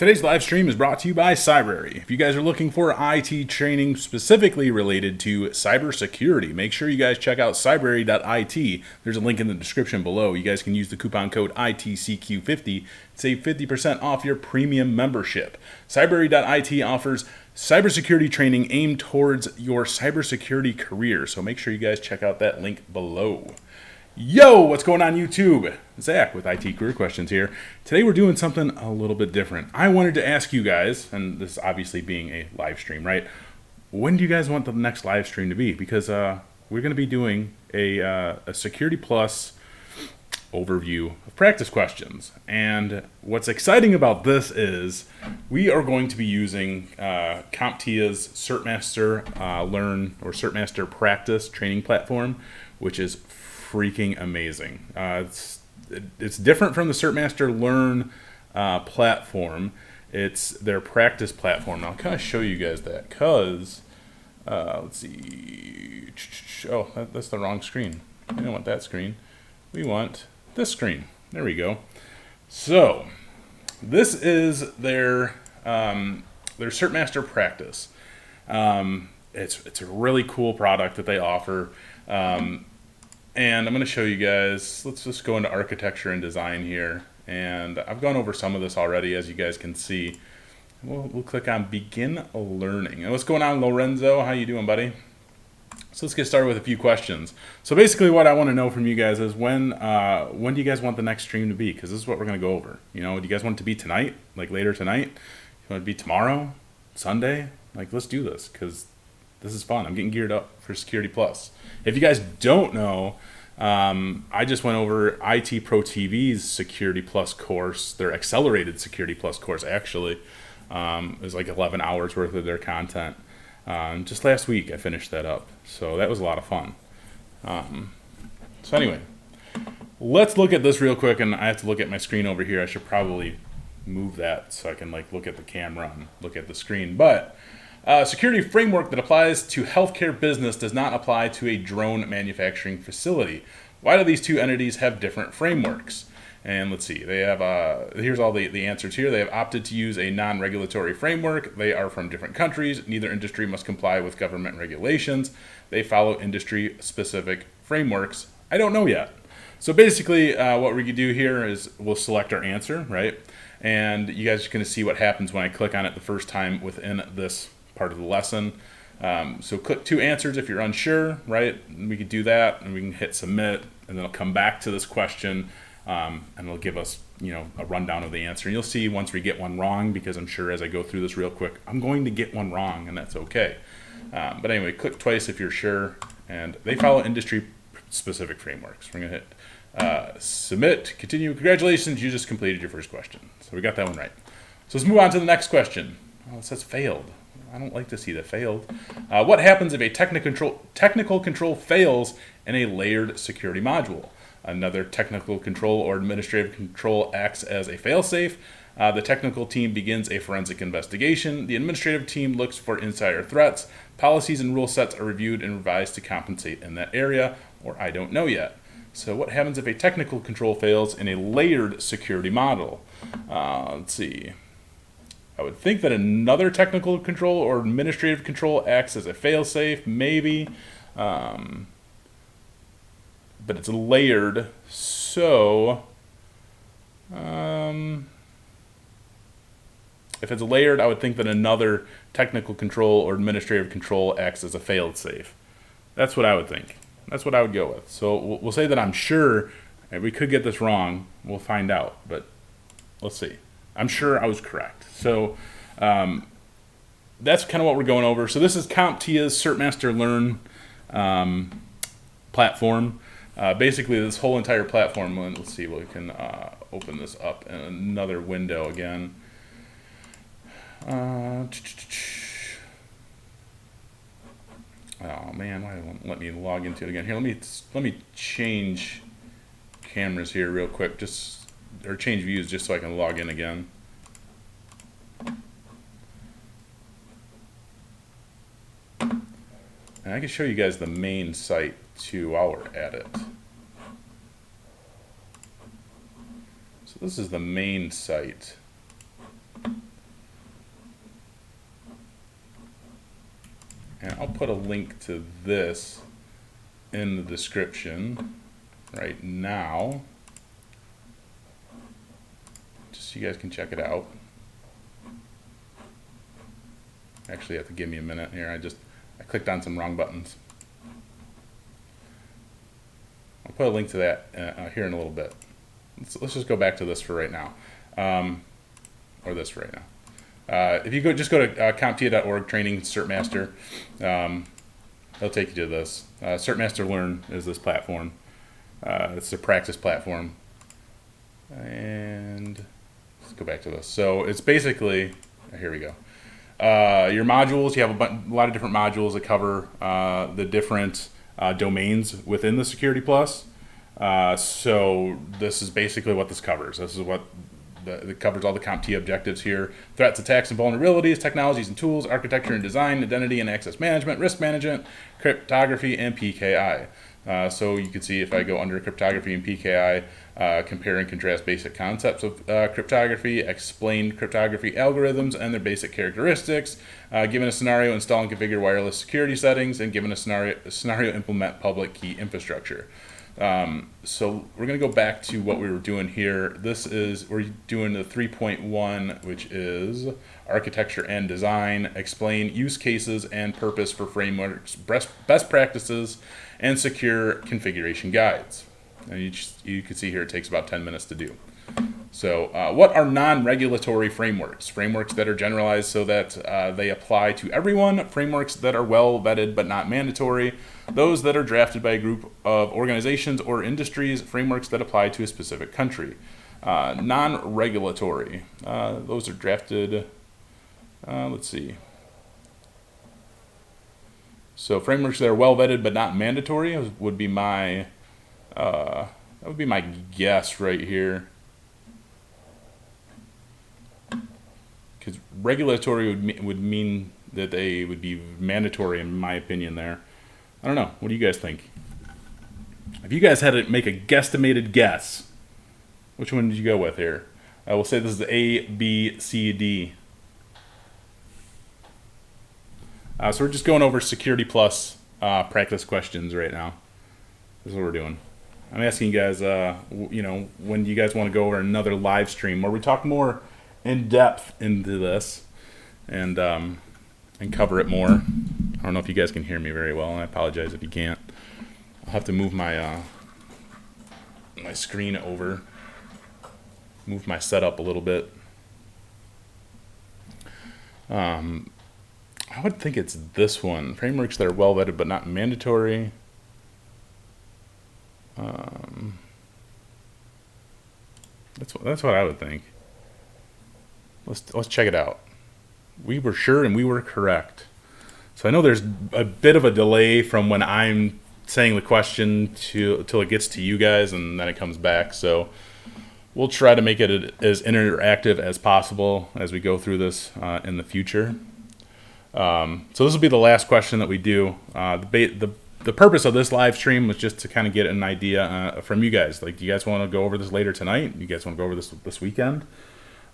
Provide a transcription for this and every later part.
Today's live stream is brought to you by Cybrary. If you guys are looking for IT training specifically related to cybersecurity, make sure you guys check out cybrary.it. There's a link in the description below. You guys can use the coupon code ITCQ50 to save 50% off your premium membership. Cybrary.it offers cybersecurity training aimed towards your cybersecurity career, so make sure you guys check out that link below. Yo, what's going on YouTube? Zach with IT Career Questions here. Today we're doing something a little bit different. I wanted to ask you guys, and this obviously being a live stream, right? When do you guys want the next live stream to be? Because we're going to be doing a Security Plus overview of practice questions. And what's exciting about this is we are going to be using CompTIA's CertMaster Learn or CertMaster Practice training platform, which is freaking amazing. It's different from the CertMaster Learn platform. It's their practice platform. I'll kind of show you guys that because, let's see. Oh, that's the wrong screen. We don't want that screen. We want this screen. There we go. So this is their CertMaster Practice. It's a really cool product that they offer. And I'm going to show you guys, let's just go into architecture and design here. And I've gone over some of this already, as you guys can see. We'll click on begin learning. And what's going on, Lorenzo? How you doing, buddy? So let's get started with a few questions. So basically what I want to know from you guys is when do you guys want the next stream to be? Because this is what we're going to go over. You know, do you guys want it to be tonight, like later tonight? You want it to be tomorrow, Sunday? Like, let's do this because this is fun. I'm getting geared up for Security Plus. If you guys don't know, I just went over IT Pro TV's Security Plus course, their accelerated Security Plus course, actually. It was like 11 hours worth of their content. Just last week I finished that up. So that was a lot of fun. So anyway, let's look at this real quick. And I have to look at my screen over here. I should probably move that so I can like look at the camera and look at the screen. But security framework that applies to healthcare business does not apply to a drone manufacturing facility. Why do these two entities have different frameworks? And let's see, they have, here's all the answers here. They have opted to use a non-regulatory framework. They are from different countries. Neither industry must comply with government regulations. They follow industry-specific frameworks. I don't know yet. So basically, what we can do here is we'll select our answer, right? And you guys are going to see what happens when I click on it the first time within this part of the lesson. So click two answers if you're unsure, right? And we can do that, and we can hit submit, and then it'll come back to this question, and it'll give us, you know, a rundown of the answer. And you'll see once we get one wrong, because I'm sure as I go through this real quick, I'm going to get one wrong, and that's okay. But anyway, click twice if you're sure, and they follow industry-specific frameworks. We're going to hit submit, continue. Congratulations, you just completed your first question. So we got that one right. So let's move on to the next question. Oh, it says failed. I don't like to see that failed. What happens if a technical control fails in a layered security module? Another technical control or administrative control acts as a failsafe. The technical team begins a forensic investigation. The administrative team looks for insider threats. Policies and rule sets are reviewed and revised to compensate in that area, or I don't know yet. So what happens if a technical control fails in a layered security model? Let's see. I would think that another technical control or administrative control acts as a failsafe, maybe. But it's layered, so if it's layered, I would think that another technical control or administrative control acts as a failsafe. That's what I would think. That's what I would go with. So we'll say that I'm sure, and we could get this wrong. We'll find out, but let's see. I'm sure I was correct. So that's kind of what we're going over. So this is CompTIA's CertMaster Learn platform. Basically, this whole entire platform, let's see, we can open this up in another window again. Oh man, why won't let me log into it again? Here, let me change cameras here real quick, or change views just so I can log in again. And I can show you guys the main site too while we're at it. So this is the main site. And I'll put a link to this in the description right now, just so you guys can check it out. Actually, you have to give me a minute here. I clicked on some wrong buttons. I'll put a link to that here in a little bit. Let's just go back to this for right now, or this for right now. If you just go to CompTIA.org, training CertMaster, it'll take you to this. CertMaster Learn is this platform. It's a practice platform. And let's go back to this. So it's basically, here we go. Your modules, you have a lot of different modules that cover the different domains within the Security Plus. So this is basically what this covers. This is what it covers all the CompTIA objectives here: threats, attacks, and vulnerabilities, technologies and tools, architecture and design, identity and access management, risk management, cryptography, and PKI. So you can see if I go under cryptography and PKI, compare and contrast basic concepts of cryptography, explain cryptography algorithms and their basic characteristics, given a scenario, install and configure wireless security settings, and given a scenario implement public key infrastructure. So we're going to go back to what we were doing here. We're doing the 3.1, which is architecture and design, explain use cases and purpose for frameworks, best practices, and secure configuration guides. And you can see here it takes about 10 minutes to do. So what are non-regulatory frameworks? Frameworks that are generalized so that they apply to everyone, frameworks that are well vetted but not mandatory, those that are drafted by a group of organizations or industries, frameworks that apply to a specific country. Non-regulatory, those are drafted, let's see. So frameworks that are well vetted but not mandatory would be my guess right here. Because regulatory would mean that they would be mandatory, in my opinion. There, I don't know. What do you guys think? If you guys had to make a guesstimated guess, which one did you go with here? I will say this is A, B, C, D. So we're just going over Security Plus practice questions right now. This is what we're doing. I'm asking you guys, when you guys want to go over another live stream where we talk more in depth into this and cover it more. I don't know if you guys can hear me very well, and I apologize if you can't. I'll have to move my my screen over, move my setup a little bit. I would think it's this one. Frameworks that are well vetted but not mandatory. That's what I would think. Let's check it out. We were sure and we were correct. So I know there's a bit of a delay from when I'm saying the question till it gets to you guys, and then it comes back. So we'll try to make it as interactive as possible as we go through this in the future. So this will be the last question that we do. The purpose of this live stream was just to kind of get an idea from you guys. Like, do you guys want to go over this later tonight? Do you guys want to go over this weekend?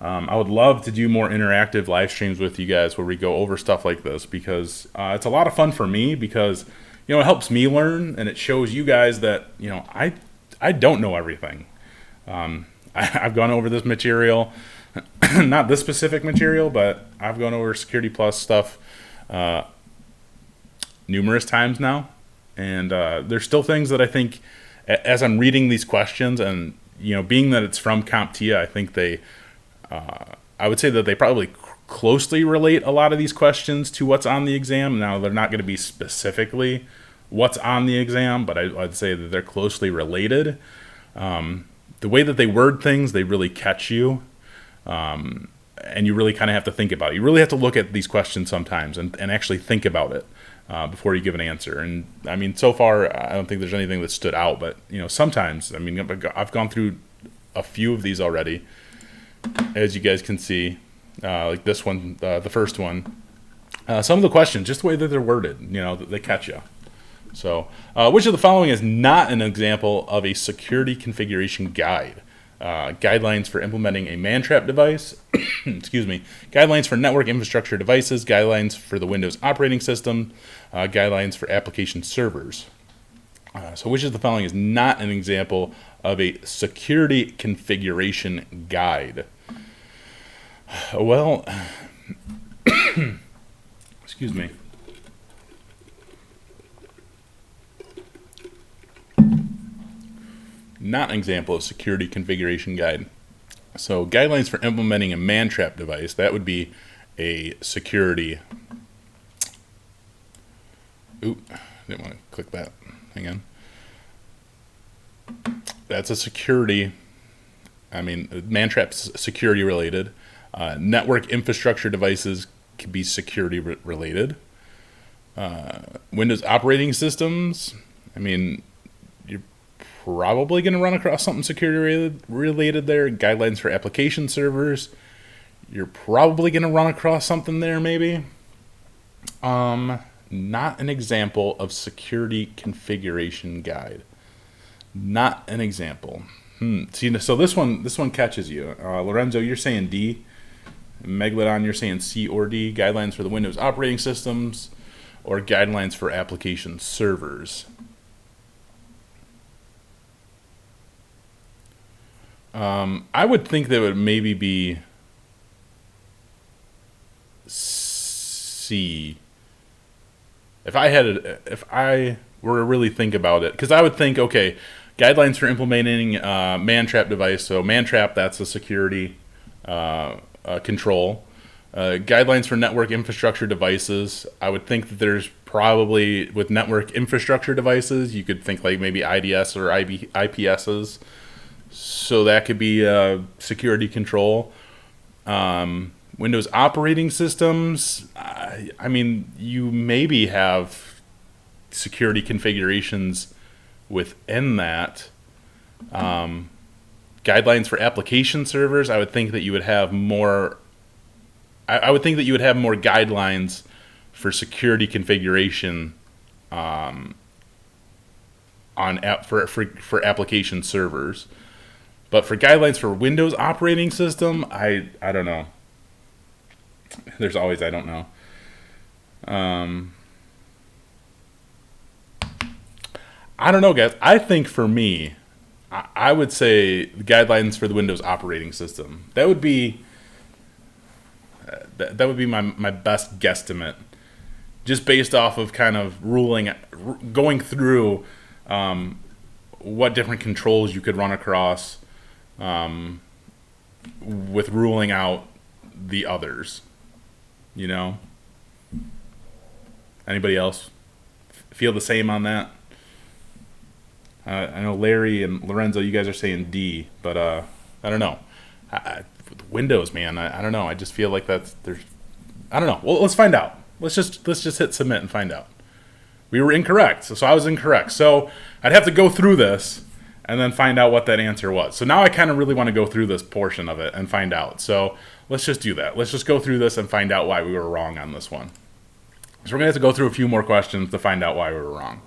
I would love to do more interactive live streams with you guys where we go over stuff like this, because it's a lot of fun for me, because it helps me learn, and it shows you guys that I don't know everything. I've gone over this material, not this specific material, but I've gone over Security Plus stuff numerous times now, and there's still things that I think, as I'm reading these questions, and being that it's from CompTIA, I think I would say that they probably closely relate a lot of these questions to what's on the exam. Now, they're not going to be specifically what's on the exam, but I'd say that they're closely related. The way that they word things, they really catch you, and you really kind of have to think about it. You really have to look at these questions sometimes and actually think about it before you give an answer. And I mean, so far, I don't think there's anything that stood out, but sometimes, I mean, I've gone through a few of these already, as you guys can see, like this one, the first one. Some of the questions, just the way that they're worded, they catch you. So, which of the following is not an example of a security configuration guide? guidelines for implementing a man-trap device, excuse me, guidelines for network infrastructure devices, guidelines for the Windows operating system, guidelines for application servers. So which of the following is not an example of a security configuration guide? Well, excuse me. Not an example of security configuration guide. So guidelines for implementing a man-trap device, that would be a security. Oop, didn't want to click that. Hang on. That's a security. I mean, man-trap's security related. Network infrastructure devices can be security related. Windows operating systems, I mean, you're probably going to run across something security related there. Guidelines for application servers, you're probably going to run across something there maybe. Not an example of security configuration guide. Not an example. See, so this one catches you. Lorenzo, you're saying D. Megalodon, you're saying C or D. Guidelines for the Windows operating systems or guidelines for application servers. I would think that would maybe be C. If I were to really think about it, because I would think, okay, guidelines for implementing man-trap device. So man-trap, that's a security control. Guidelines for network infrastructure devices. I would think that there's probably, with network infrastructure devices, you could think like maybe IDS or IPSs. So that could be security control. Windows operating systems, I mean, you maybe have security configurations within that. Guidelines for application servers, I would think that you would have more. I would think that you would have more guidelines for security configuration for application servers. But for guidelines for Windows operating system, I don't know. There's always I don't know. I don't know, guys. I think for me, I would say the guidelines for the Windows operating system. That would be my best guesstimate, just based off of kind of going through what different controls you could run across, with ruling out the others. You know? Anybody else feel the same on that? I know Larry and Lorenzo, you guys are saying D, but I don't know. Windows, man, I don't know. I just feel like I don't know. Well, let's find out. Let's just hit submit and find out. We were incorrect, so I was incorrect. So I'd have to go through this and then find out what that answer was. So now I kind of really want to go through this portion of it and find out. So let's just do that. Let's just go through this and find out why we were wrong on this one. So we're going to have to go through a few more questions to find out why we were wrong.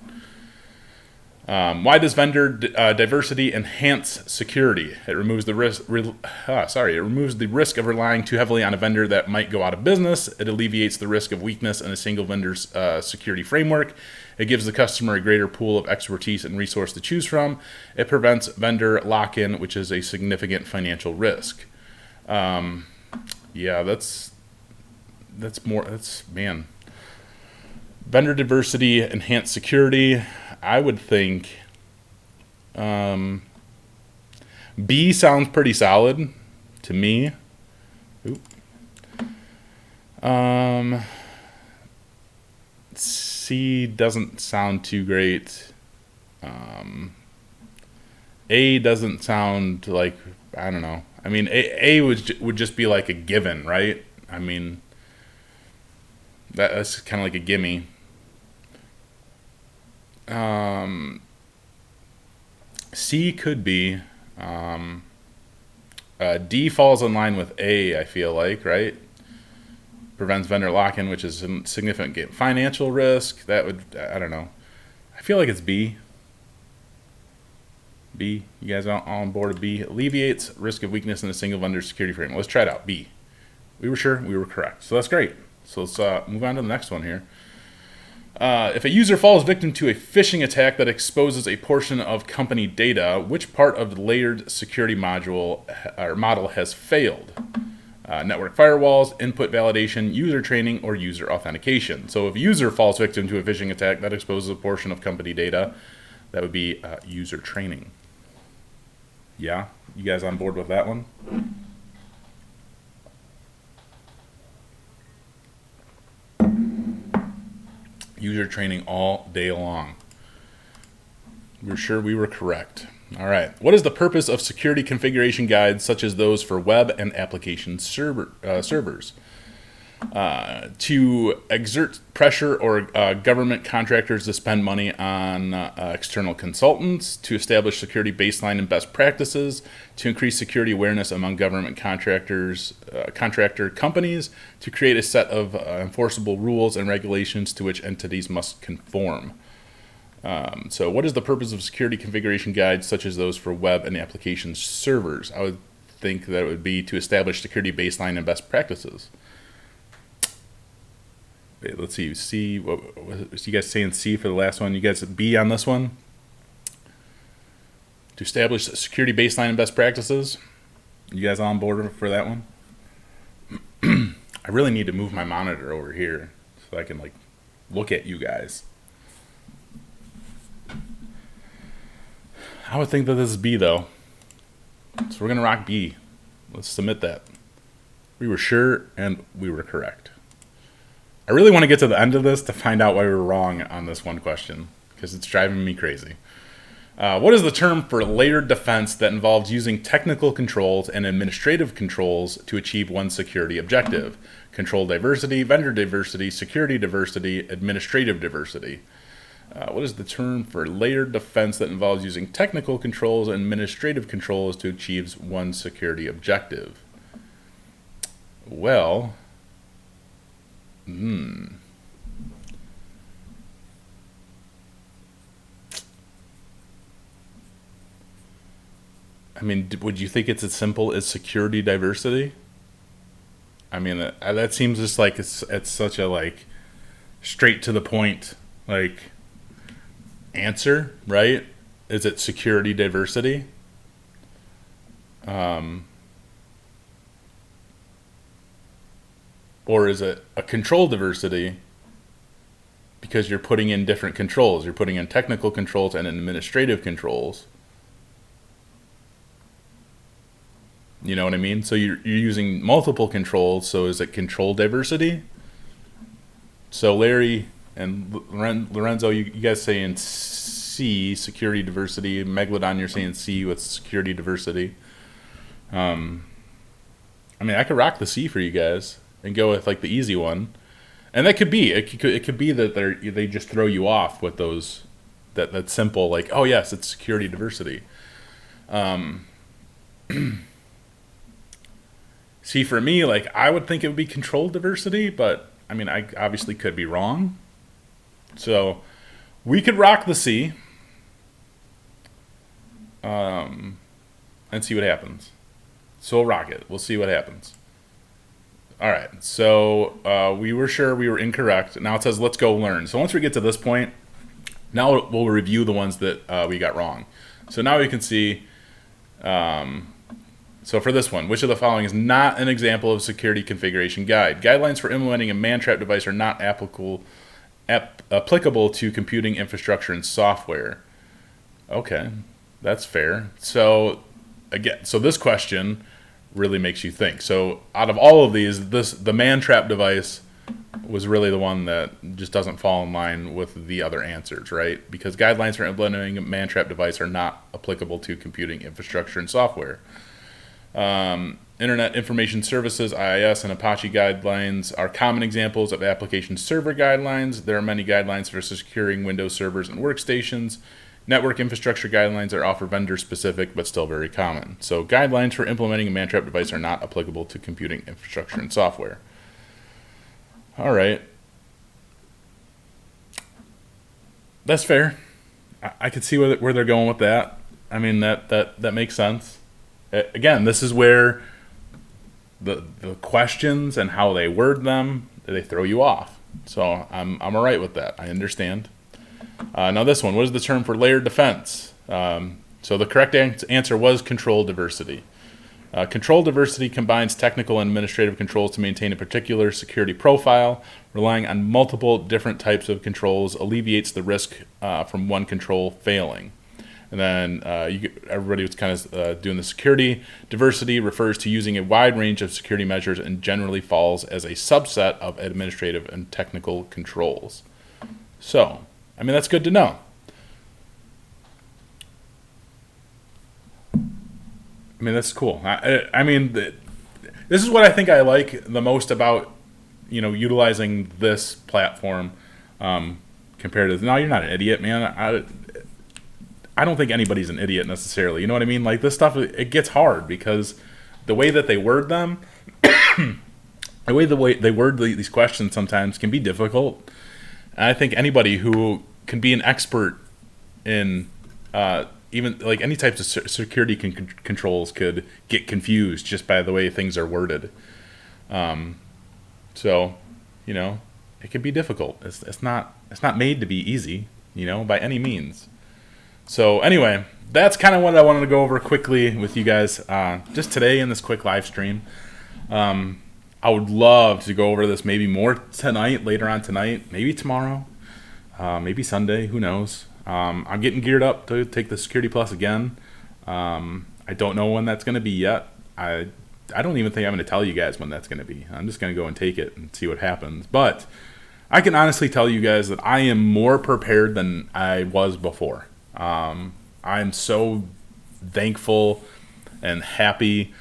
Why does vendor diversity enhance security? It removes the risk. It removes the risk of relying too heavily on a vendor that might go out of business. It alleviates the risk of weakness in a single vendor's security framework. It gives the customer a greater pool of expertise and resource to choose from. It prevents vendor lock-in, which is a significant financial risk. Man. Vendor diversity, enhanced security. I would think B sounds pretty solid to me. C doesn't sound too great. A doesn't sound like, I don't know. I mean, A would just be like a given, right? I mean, that's kind of like a gimme. C could be. D falls in line with A, I feel like, right? Prevents vendor lock-in, which is a significant financial risk. That would, I don't know. I feel like it's B. B. You guys on board with B? Alleviates risk of weakness in a single vendor security framework. Let's try it out. B. We were sure. We were correct. So that's great. So let's move on to the next one here. If a user falls victim to a phishing attack that exposes a portion of company data, which part of the layered security module or model has failed? Network firewalls, input validation, user training, or user authentication. So if a user falls victim to a phishing attack that exposes a portion of company data, that would be user training. Yeah? You guys on board with that one? User training all day long. We're sure we were correct. All right. What is the purpose of security configuration guides such as those for web and application servers? To exert pressure or government contractors to spend money on external consultants, to establish security baseline and best practices, to increase security awareness among government contractors, contractor companies, to create a set of enforceable rules and regulations to which entities must conform. So what is the purpose of security configuration guides such as those for web and application servers? I would think that it would be to establish security baseline and best practices. Wait, let's see. C. What was you guys saying? C for the last one. You guys B on this one. To establish security baseline and best practices. You guys on board for that one? I really need to move my monitor over here so I can like look at you guys. I would think that this is B though. So we're gonna rock B. Let's submit that. We were sure and we were correct. I really want to get to the end of this to find out why we were wrong on this one question, because it's driving me crazy. What is the term for layered defense that involves using technical controls and administrative controls to achieve one security objective? Control diversity, vendor diversity, security diversity, administrative diversity. What is the term for layered defense that involves using technical controls and administrative controls to achieve one security objective? Well... I mean, would you think it's as simple as security diversity? I mean, that seems just like it's such a like straight to the point like answer, right? Is it security diversity? Or is it a control diversity because you're putting in different controls? You're putting in technical controls and administrative controls. You know what I mean? So you're using multiple controls, so is it control diversity? So Larry and Lorenzo, you guys saying C, security diversity. Megalodon, you're saying C with security diversity. I mean, I could rock the C for you guys and go with like the easy one, and that could be it could be that they just throw you off with those that simple like, oh yes, it's security diversity. See, for me, like I would think it would be control diversity, but I mean I obviously could be wrong. So we could rock the C and see what happens. So we'll rock it. We'll see what happens. All right, so we were sure we were incorrect. Now it says, let's go learn. So once we get to this point, now we'll review the ones that we got wrong. So now we can see, so for this one, which of the following is not an example of security configuration guide? Guidelines for implementing a man-trap device are not applicable to computing infrastructure and software. Okay, that's fair. So again, so this question really makes you think. So out of all of these, the man-trap device was really the one that just doesn't fall in line with the other answers, right? Because guidelines for implementing a man-trap device are not applicable to computing infrastructure and software. Internet Information Services, IIS, and Apache guidelines are common examples of application server guidelines. There are many guidelines for securing Windows servers and workstations. Network infrastructure guidelines are often vendor-specific, but still very common. So guidelines for implementing a man-trap device are not applicable to computing infrastructure and software. All right. That's fair. I could see where they're going with that. I mean, that makes sense. Again, this is where the questions and how they word them, they throw you off. So I'm all right with that. I understand. Now this one, what is the term for layered defense? So the correct answer was control diversity. Control diversity combines technical and administrative controls to maintain a particular security profile. Relying on multiple different types of controls alleviates the risk from one control failing. And then everybody was kind of doing the security. Diversity refers to using a wide range of security measures and generally falls as a subset of administrative and technical controls. So, I mean, that's good to know. I mean, that's cool. I mean, this is what I think I like the most about, utilizing this platform compared to. No, you're not an idiot, man. I don't think anybody's an idiot necessarily. You know what I mean? Like, this stuff, it gets hard because the way that they word them, the way they word these questions sometimes can be difficult. And I think anybody who can be an expert in even like any types of security controls could get confused just by the way things are worded. So, it can be difficult. It's not made to be easy, by any means. So anyway, that's kind of what I wanted to go over quickly with you guys just today in this quick live stream. I would love to go over this maybe more tonight, later on tonight, maybe tomorrow, maybe Sunday, who knows. I'm getting geared up to take the Security Plus again. I don't know when that's going to be yet. I don't even think I'm going to tell you guys when that's going to be. I'm just going to go and take it and see what happens. But I can honestly tell you guys that I am more prepared than I was before. I'm so thankful and happy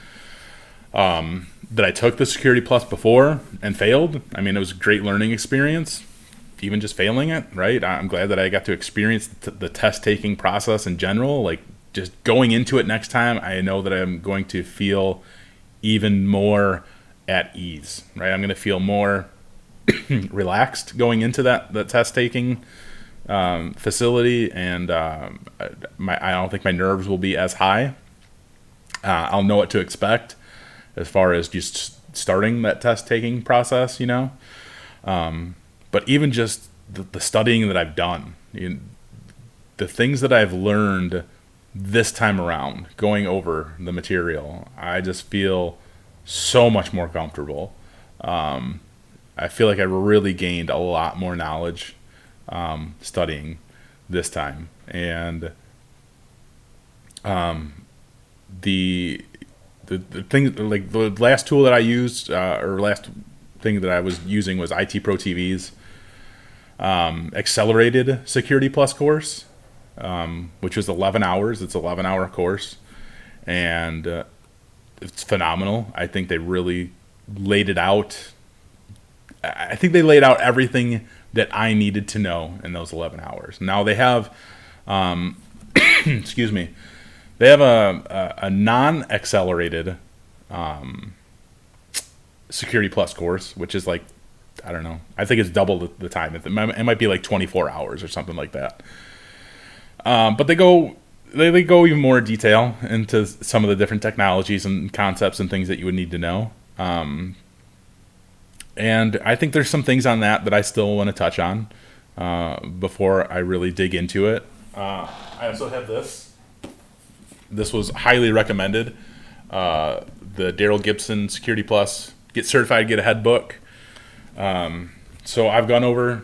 that I took the Security Plus before and failed. I mean, it was a great learning experience. Even just failing it, right? I'm glad that I got to experience the test-taking process in general. Like, just going into it next time, I know that I'm going to feel even more at ease, right? I'm going to feel more relaxed going into that test-taking facility, and I don't think my nerves will be as high. I'll know what to expect as far as just starting that test-taking process, But even just the studying that I've done, the things that I've learned this time around, going over the material, I just feel so much more comfortable. I feel like I really gained a lot more knowledge studying this time. And the thing, like the last tool that I used, or last thing that I was using was IT Pro TV's accelerated Security Plus course, which was 11 hours. It's an 11-hour course, and it's phenomenal. I think they really laid it out. I think they laid out everything that I needed to know in those 11 hours. Now they have, excuse me, they have a non-accelerated Security Plus course, which is like, I don't know, I think it's double the time. It might be like 24 hours or something like that. But they go even more detail into some of the different technologies and concepts and things that you would need to know. And I think there's some things on that I still want to touch on before I really dig into it. I also have this. This was highly recommended. The Daryl Gibson Security Plus Get Certified, Get Ahead book. So I've gone over,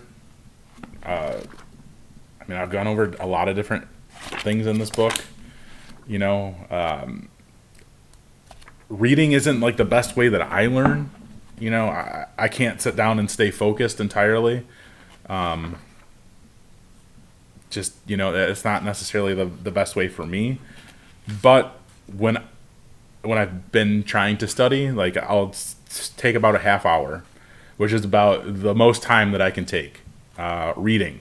I've gone over a lot of different things in this book. Reading isn't like the best way that I learn. I can't sit down and stay focused entirely. It's not necessarily the best way for me. But when I've been trying to study, like I'll take about a half hour, which is about the most time that I can take reading.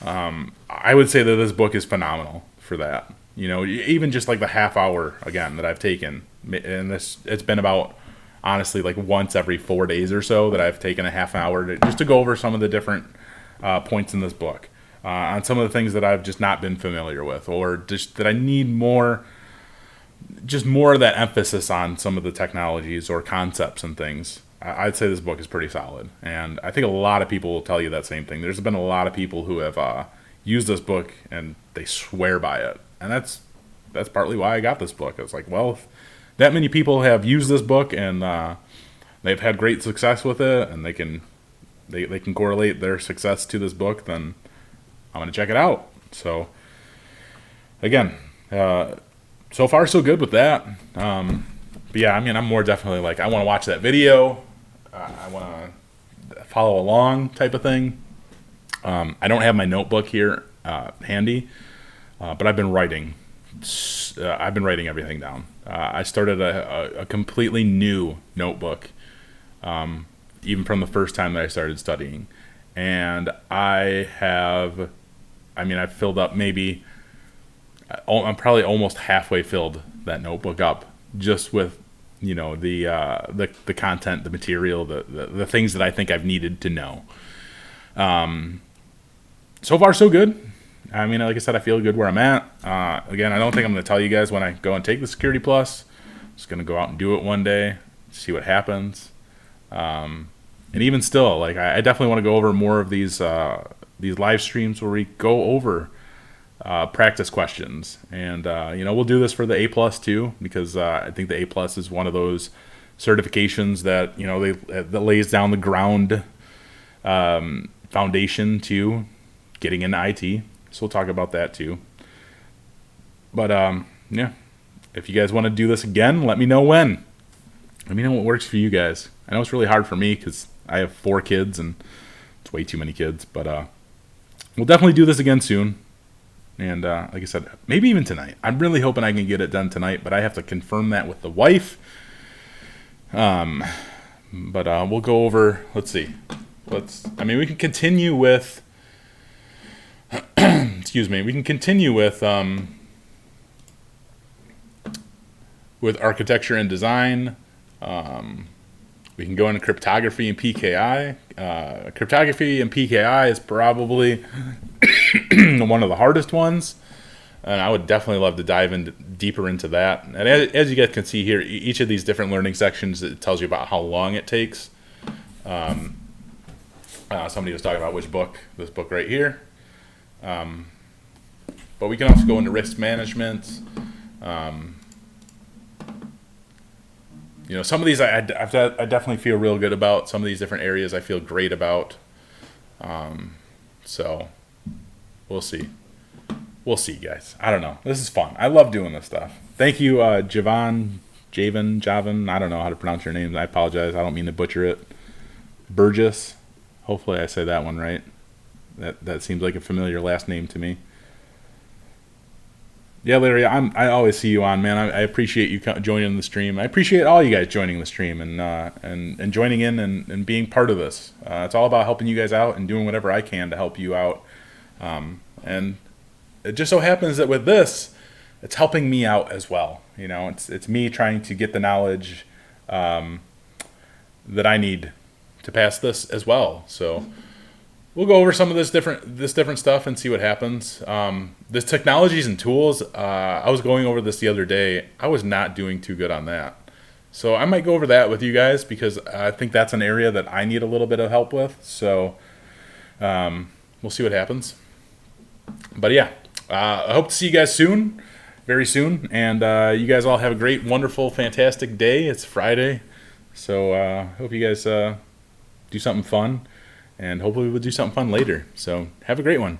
I would say that this book is phenomenal for that. Even just like the half hour again that I've taken, and it's been about, honestly, like once every 4 days or so that I've taken a half hour just to go over some of the different points in this book. on some of the things that I've just not been familiar with, or just that I need more of that emphasis on some of the technologies or concepts and things. I'd say this book is pretty solid, and I think a lot of people will tell you that same thing. There's been a lot of people who have used this book and they swear by it, and that's partly why I got this book. It's like, well, if that many people have used this book and they've had great success with it, and they can correlate their success to this book, then I'm gonna check it out. So again, so far so good with that. But yeah, I mean, I'm more definitely like, I want to watch that video. I want to follow along type of thing. I don't have my notebook here handy, but I've been writing. I've been writing everything down. I started a completely new notebook, even from the first time that I started studying. And I've filled up maybe, I'm probably almost halfway filled that notebook up, just with, you know, the content, the material, the things that I think I've needed to know. So far so good. I mean, like I said, I feel good where I'm at. Again, I don't think I'm going to tell you guys when I go and take the Security Plus. I'm just going to go out and do it one day, see what happens. And even still, like, I definitely want to go over more of these live streams where we go over practice questions, and we'll do this for the A+ too, because I think the A+ is one of those certifications that that lays down the ground foundation to getting into IT. So we'll talk about that too. But yeah, if you guys want to do this again, let me know when. Let me know what works for you guys. I know it's really hard for me because I have 4 kids and it's way too many kids. But we'll definitely do this again soon. And like I said, maybe even tonight. I'm really hoping I can get it done tonight, but I have to confirm that with the wife. But we'll go over, let's see. We can continue with, excuse me, we can continue with architecture and design. We can go into cryptography and PKI. Cryptography and PKI is probably one of the hardest ones, and I would definitely love to dive deeper into that. And as you guys can see here, each of these different learning sections, it tells you about how long it takes. Somebody was talking about which book, this book right here. But we can also go into risk management. Some of these I definitely feel real good about. Some of these different areas I feel great about. So we'll see. We'll see, guys. I don't know. This is fun. I love doing this stuff. Thank you, Javan. I don't know how to pronounce your name. I apologize. I don't mean to butcher it. Burgess. Hopefully I say that one right. That seems like a familiar last name to me. Yeah, Larry, I always see you on, man. I appreciate you joining the stream. I appreciate all you guys joining the stream and joining in and being part of this. It's all about helping you guys out and doing whatever I can to help you out. And it just so happens that with this, it's helping me out as well. It's me trying to get the knowledge that I need to pass this as well. So we'll go over some of this different stuff and see what happens. This technologies and tools, I was going over this the other day. I was not doing too good on that. So I might go over that with you guys because I think that's an area that I need a little bit of help with. So we'll see what happens. But yeah, I hope to see you guys soon, very soon. And you guys all have a great, wonderful, fantastic day. It's Friday. So hope you guys do something fun. And hopefully we'll do something fun later. So have a great one.